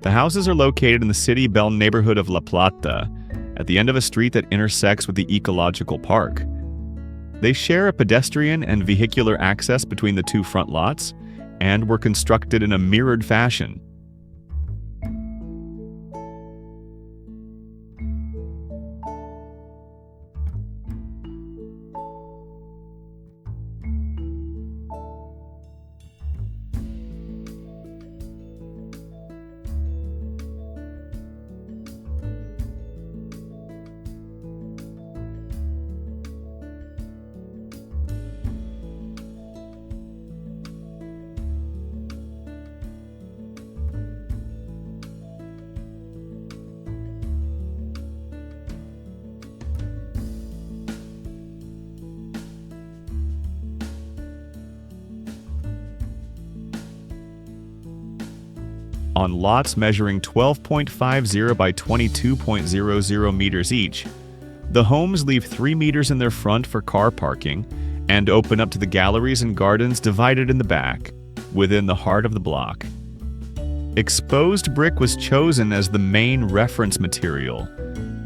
The houses are located in the City Bell neighborhood of La Plata, at the end of a street that intersects with the Ecological Park. They share a pedestrian and vehicular access between the two front lots and were constructed in a mirrored fashion. On lots measuring 12.50 by 22.00 meters each, the homes leave 3 meters in their front for car parking and open up to the galleries and gardens divided in the back, within the heart of the block. Exposed brick was chosen as the main reference material.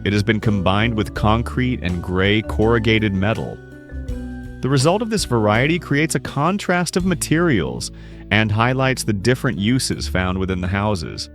It has been combined with concrete and gray corrugated metal. The result of this variety creates a contrast of materials and highlights the different uses found within the houses.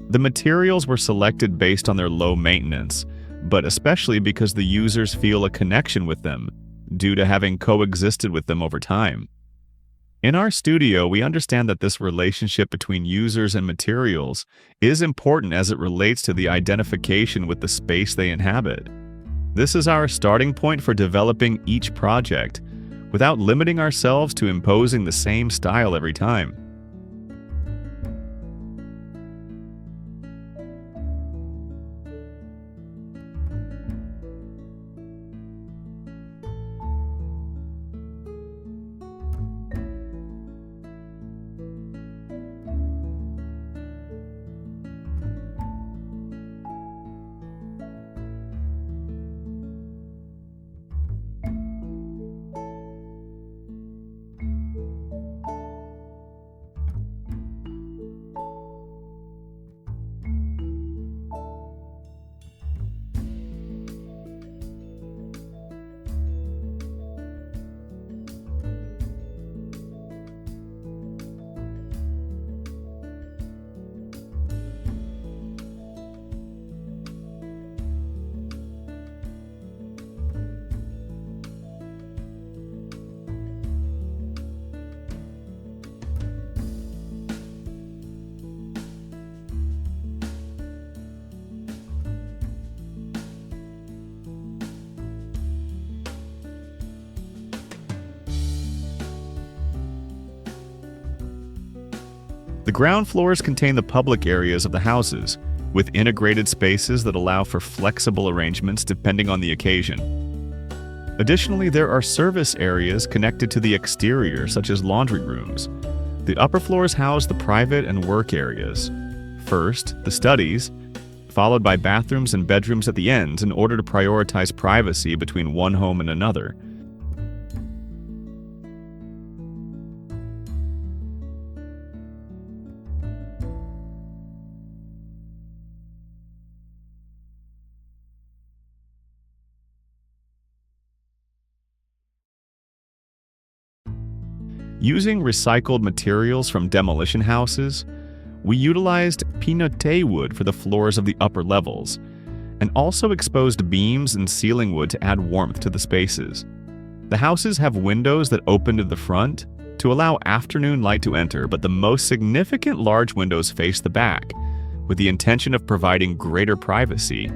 The materials were selected based on their low maintenance, but especially because the users feel a connection with them, due to having coexisted with them over time. In our studio, we understand that this relationship between users and materials is important as it relates to the identification with the space they inhabit. This is our starting point for developing each project, without limiting ourselves to imposing the same style every time. The ground floors contain the public areas of the houses, with integrated spaces that allow for flexible arrangements depending on the occasion. Additionally, there are service areas connected to the exterior, such as laundry rooms. The upper floors house the private and work areas. First, the studies, followed by bathrooms and bedrooms at the ends in order to prioritize privacy between one home and another. Using recycled materials from demolition houses, we utilized pinote wood for the floors of the upper levels, and also exposed beams and ceiling wood to add warmth to the spaces. The houses have windows that open to the front to allow afternoon light to enter, but the most significant large windows face the back, with the intention of providing greater privacy